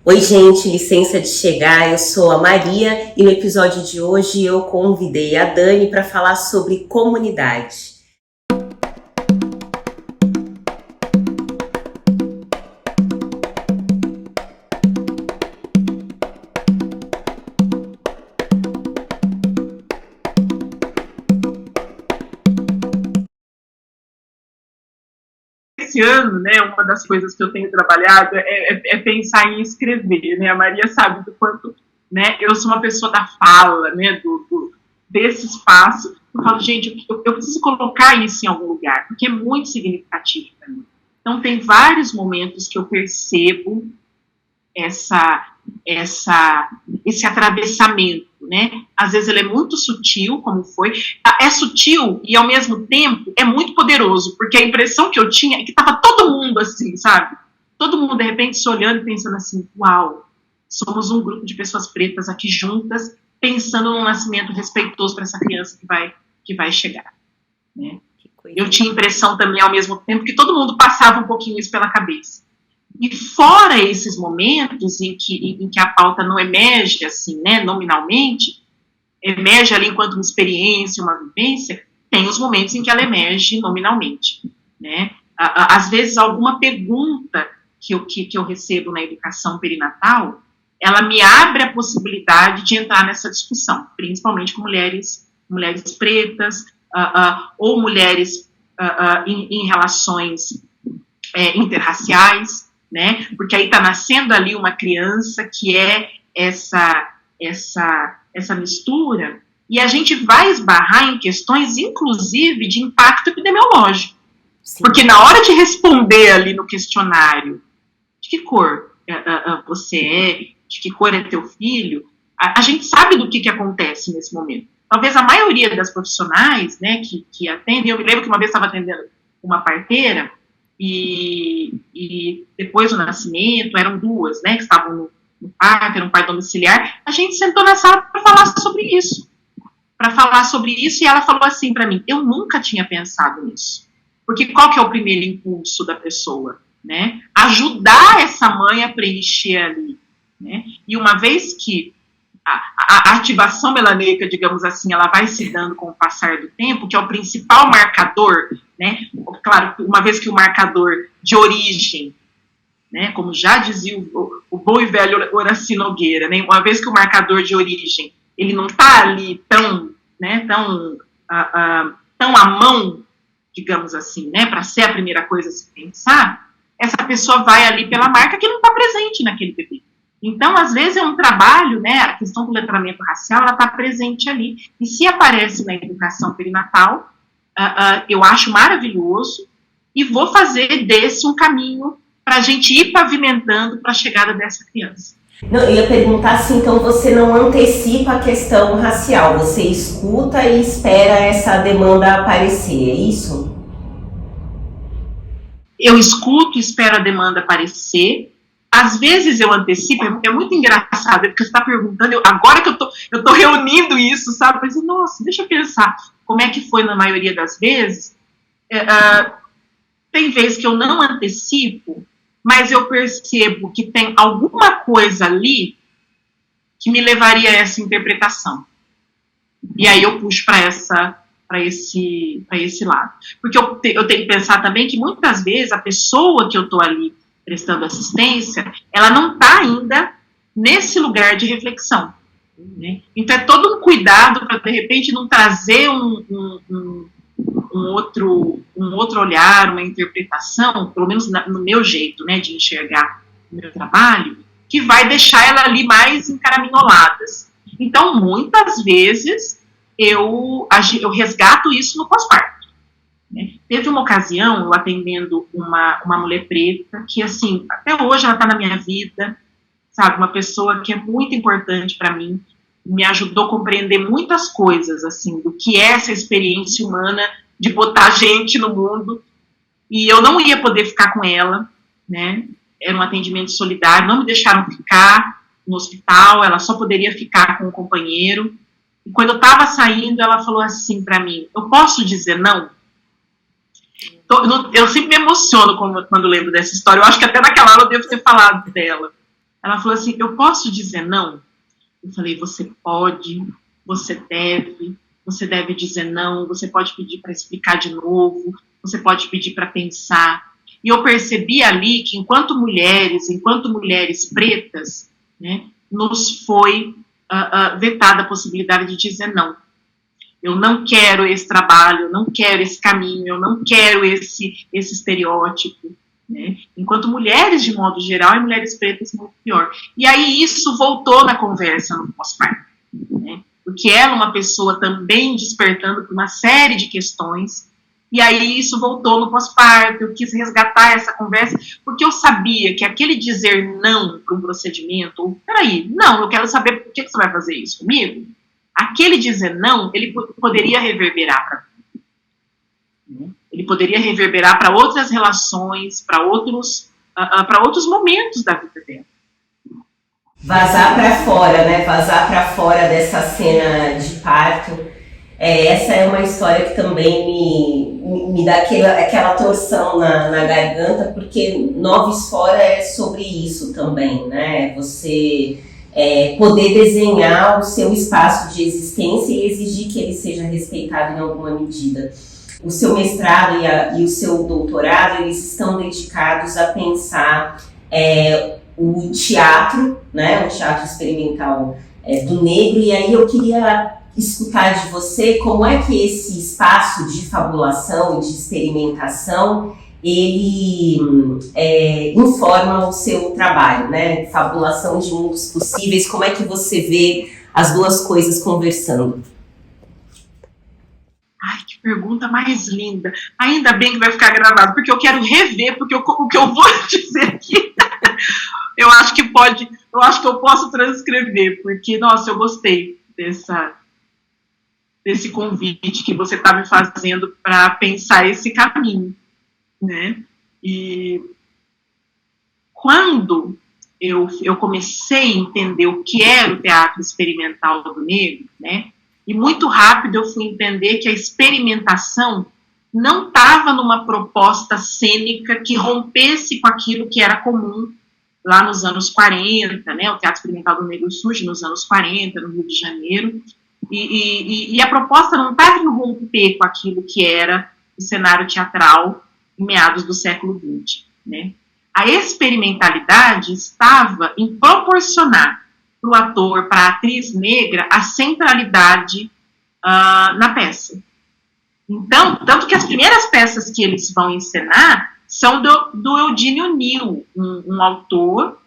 Oi, gente, licença de chegar, eu sou a Maria e no episódio de hoje eu convidei a Dani para falar sobre comunidade. Esse ano, né, uma das coisas que eu tenho trabalhado é pensar em escrever, né? A Maria sabe do quanto, né, eu sou uma pessoa da fala, né, desse espaço. Eu falo, gente, eu preciso colocar isso em algum lugar, porque é muito significativo para mim. Então, tem vários momentos que eu percebo esse atravessamento, né? Às vezes ele é muito sutil, como foi. É sutil e, ao mesmo tempo, é muito poderoso, porque a impressão que eu tinha é que estava todo mundo assim, sabe? Todo mundo, de repente, se olhando e pensando assim, uau, somos um grupo de pessoas pretas aqui juntas, pensando num nascimento respeitoso para essa criança que vai chegar, né? Eu tinha impressão também, ao mesmo tempo, que todo mundo passava um pouquinho isso pela cabeça. E fora esses momentos em que a pauta não emerge assim, né, nominalmente, emerge ali enquanto uma experiência, uma vivência, tem os momentos em que ela emerge nominalmente, né? Às vezes alguma pergunta que eu recebo na educação perinatal, ela me abre a possibilidade de entrar nessa discussão, principalmente com mulheres pretas, ou mulheres em relações interraciais, né? Porque aí está nascendo ali uma criança que é essa mistura, e a gente vai esbarrar em questões, inclusive, de impacto epidemiológico. Sim. Porque na hora de responder ali no questionário de que cor você é, de que cor é teu filho, a gente sabe do que acontece nesse momento. Talvez a maioria das profissionais, né, que atendem, eu me lembro que uma vez estava atendendo uma parteira, e depois do nascimento, eram duas, né, que estavam no parto, era um parto domiciliar, a gente sentou na sala para falar sobre isso. E ela falou assim para mim, eu nunca tinha pensado nisso. Porque qual que é o primeiro impulso da pessoa? Né? Ajudar essa mãe a preencher ali. Né? E uma vez que a ativação melaneica, digamos assim, ela vai se dando com o passar do tempo, que é o principal marcador, né? Claro, uma vez que o marcador de origem, né, como já dizia o bom e velho Horaci Nogueira, né, uma vez que o marcador de origem ele não está ali tão à mão, digamos assim, né, para ser a primeira coisa a se pensar, essa pessoa vai ali pela marca que não está presente naquele bebê. Então, às vezes é um trabalho, né, a questão do letramento racial, ela está presente ali. E se aparece na educação perinatal, eu acho maravilhoso e vou fazer desse um caminho para a gente ir pavimentando para a chegada dessa criança. Não, eu ia perguntar assim, então você não antecipa a questão racial, você escuta e espera essa demanda aparecer, é isso? Eu escuto e espero a demanda aparecer. Às vezes eu antecipo, é muito engraçado, porque você está perguntando, agora que eu estou reunindo isso, sabe? Eu pensei, nossa, deixa eu pensar como é que foi na maioria das vezes. Tem vezes que eu não antecipo, mas eu percebo que tem alguma coisa ali que me levaria a essa interpretação. E aí eu puxo para esse lado. Porque eu tenho que pensar também que muitas vezes a pessoa que eu estou ali prestando assistência, ela não está ainda nesse lugar de reflexão. Né? Então é todo um cuidado para, de repente, não trazer um outro olhar, uma interpretação, pelo menos no meu jeito, né, de enxergar o meu trabalho, que vai deixar ela ali mais encaraminholadas. Então, muitas vezes, eu resgato isso no pós-parto. Né? Teve uma ocasião, eu atendendo uma mulher preta, que, assim, até hoje ela está na minha vida, sabe, uma pessoa que é muito importante para mim, me ajudou a compreender muitas coisas, assim, do que é essa experiência humana de botar gente no mundo, e eu não ia poder ficar com ela, né, era um atendimento solidário, não me deixaram ficar no hospital, ela só poderia ficar com o companheiro, e quando eu estava saindo, ela falou assim para mim, eu posso dizer não? Eu sempre me emociono quando lembro dessa história, eu acho que até naquela hora eu devo ter falado dela, Ela falou assim, eu posso dizer não? Eu falei, você pode, você deve dizer não, você pode pedir para explicar de novo, você pode pedir para pensar. E eu percebi ali que enquanto mulheres pretas, né, nos foi vetada a possibilidade de dizer não. Eu não quero esse trabalho, eu não quero esse caminho, eu não quero esse estereótipo. Né? Enquanto mulheres, de modo geral, e mulheres pretas, muito pior. E aí isso voltou na conversa no pós-parto. Né? Porque ela é uma pessoa também despertando por uma série de questões, e aí isso voltou no pós-parto, eu quis resgatar essa conversa, porque eu sabia que aquele dizer não para um procedimento, ou, peraí, não, eu quero saber por que você vai fazer isso comigo, aquele dizer não, ele poderia reverberar para mim. Ele poderia reverberar para outras relações, para outros momentos da vida dela. Vazar para fora, né? Vazar para fora dessa cena de parto. Essa é uma história que também me dá aquela torção na garganta, porque Noves Fora é sobre isso também, né? Você poder desenhar o seu espaço de existência e exigir que ele seja respeitado em alguma medida. O seu mestrado e o seu doutorado, eles estão dedicados a pensar o teatro, né? O teatro experimental do negro, e aí eu queria escutar de você como é que esse espaço de fabulação e de experimentação ele informa o seu trabalho, né? Fabulação de mundos possíveis, como é que você vê as duas coisas conversando? Ai, que pergunta mais linda. Ainda bem que vai ficar gravado, porque eu quero rever, porque o que eu vou dizer aqui, eu acho que eu posso transcrever, porque, nossa, eu gostei desse convite que você está me fazendo para pensar esse caminho, né? E quando eu comecei a entender o que era o teatro experimental do negro, né? E muito rápido eu fui entender que a experimentação não estava numa proposta cênica que rompesse com aquilo que era comum lá nos anos 40, né? O teatro experimental do negro surge nos anos 40, no Rio de Janeiro, e a proposta não estava em romper com aquilo que era o cenário teatral em meados do século XX, né? A experimentalidade estava em proporcionar para o ator, para a atriz negra, a centralidade na peça. Então, tanto que as primeiras peças que eles vão encenar são do Eugene O'Neill, um autor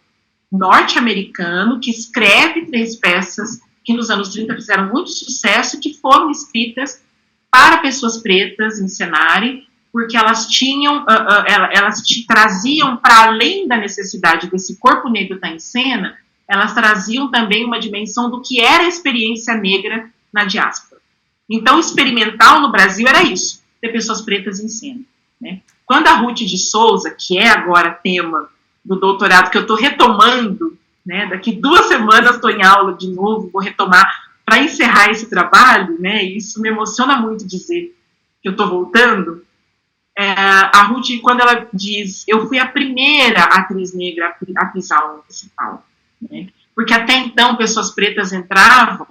norte-americano que escreve 3 peças que nos anos 30 fizeram muito sucesso, que foram escritas para pessoas pretas encenarem, porque elas traziam, para além da necessidade desse corpo negro estar em cena, elas traziam também uma dimensão do que era a experiência negra na diáspora. Então, experimental no Brasil era isso, ter pessoas pretas em cena. Né? Quando a Ruth de Souza, que é agora tema do doutorado, que eu estou retomando, né, daqui 2 semanas estou em aula de novo, vou retomar para encerrar esse trabalho, né, e isso me emociona muito dizer que eu estou voltando. A Ruth, quando ela diz, eu fui a primeira atriz negra a pisar o municipal, né, porque até então pessoas pretas entravam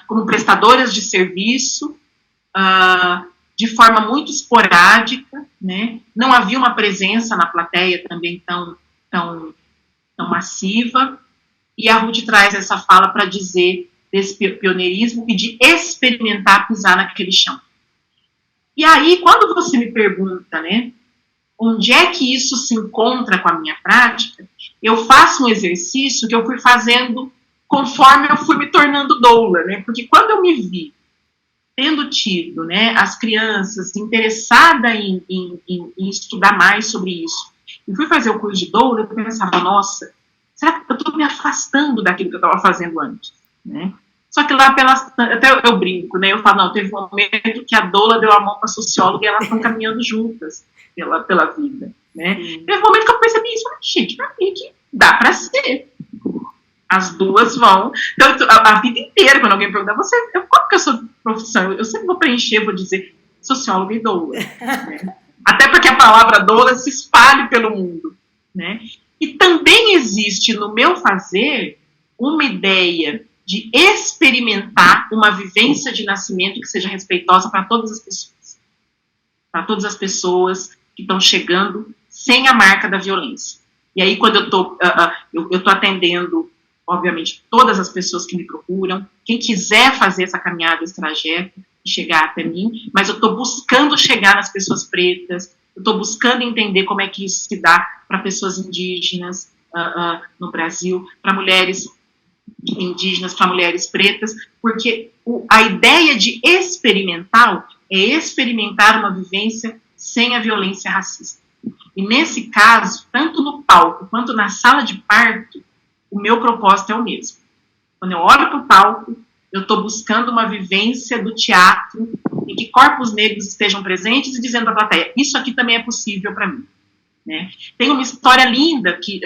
como prestadoras de serviço, de forma muito esporádica, né, não havia uma presença na plateia também tão massiva, e a Ruth traz essa fala para dizer desse pioneirismo e de experimentar pisar naquele chão. E aí, quando você me pergunta, né, onde é que isso se encontra com a minha prática, eu faço um exercício que eu fui fazendo conforme eu fui me tornando doula, né, porque quando eu me vi tendo tido, né, as crianças interessadas em estudar mais sobre isso, e fui fazer o curso de doula, eu pensava, nossa, será que eu estou me afastando daquilo que eu estava fazendo antes? Né? Só que lá até eu brinco, né? Eu falo, não, teve um momento que a doula deu a mão para a socióloga e elas estão caminhando juntas pela vida. Né? Teve um momento que eu percebi isso, gente, para mim que dá para ser. As duas vão. Então, a vida inteira, quando alguém perguntar, qual que é a sua profissão? Eu sempre vou preencher, vou dizer socióloga e doula. Né? Até porque a palavra doula se espalhe pelo mundo. Né? E também existe no meu fazer uma ideia de experimentar uma vivência de nascimento que seja respeitosa para todas as pessoas. Para todas as pessoas que estão chegando sem a marca da violência. E aí, quando eu estou atendendo, obviamente, todas as pessoas que me procuram, quem quiser fazer essa caminhada, esse trajeto, chegar até mim, mas eu estou buscando chegar nas pessoas pretas, eu estou buscando entender como é que isso se dá para pessoas indígenas no Brasil, para mulheres indígenas, para mulheres pretas, porque a ideia de experimental é experimentar uma vivência sem a violência racista. E nesse caso, tanto no palco quanto na sala de parto, o meu propósito é o mesmo. Quando eu olho para o palco, eu estou buscando uma vivência do teatro em que corpos negros estejam presentes e dizendo para a plateia, isso aqui também é possível para mim. Né? Tem uma história linda que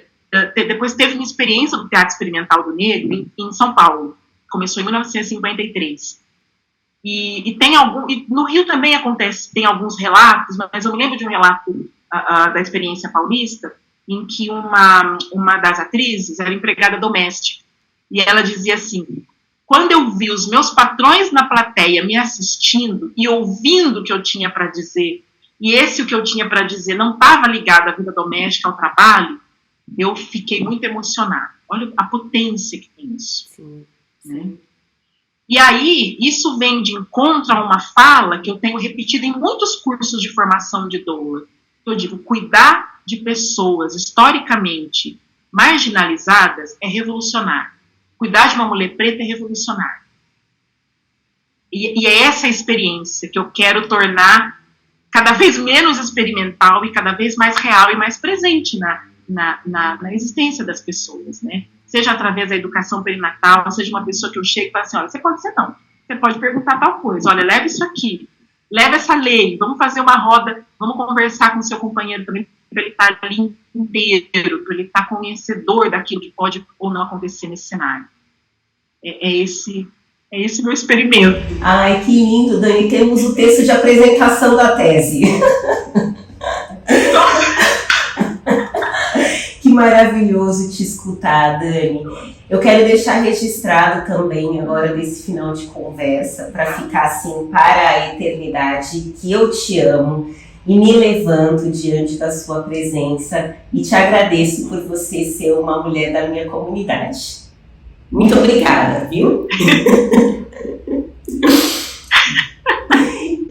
depois teve uma experiência do Teatro Experimental do Negro em São Paulo. Começou em 1953. E no Rio também acontece, tem alguns relatos, mas eu me lembro de um relato da experiência paulista, em que uma das atrizes era empregada doméstica. E ela dizia assim, quando eu vi os meus patrões na plateia me assistindo e ouvindo o que eu tinha para dizer, e o que eu tinha para dizer não estava ligado à vida doméstica, ao trabalho, eu fiquei muito emocionada. Olha a potência que tem isso. Sim, sim. Né? E aí, isso vem de encontro a uma fala que eu tenho repetido em muitos cursos de formação de doula. Eu digo, cuidar de pessoas historicamente marginalizadas é revolucionário. Cuidar de uma mulher preta é revolucionário. E é essa experiência que eu quero tornar cada vez menos experimental e cada vez mais real e mais presente na existência das pessoas, né? Seja através da educação perinatal, seja uma pessoa que eu chego e falo assim, olha, você pode ser não, você pode perguntar tal coisa, olha, leva isso aqui, leva essa lei, vamos fazer uma roda, vamos conversar com o seu companheiro também, para ele estar ali inteiro, para ele estar conhecedor daquilo que pode ou não acontecer nesse cenário. É esse meu experimento. Ai, que lindo, Dani, temos o texto de apresentação da tese. Que maravilhoso te escutar, Dani. Eu quero deixar registrado também, agora nesse final de conversa, para ficar assim para a eternidade, que eu te amo e me levanto diante da sua presença e te agradeço por você ser uma mulher da minha comunidade. Muito obrigada, viu?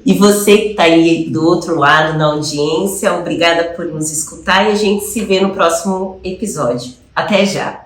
E você que está aí do outro lado na audiência, obrigada por nos escutar e a gente se vê no próximo episódio. Até já!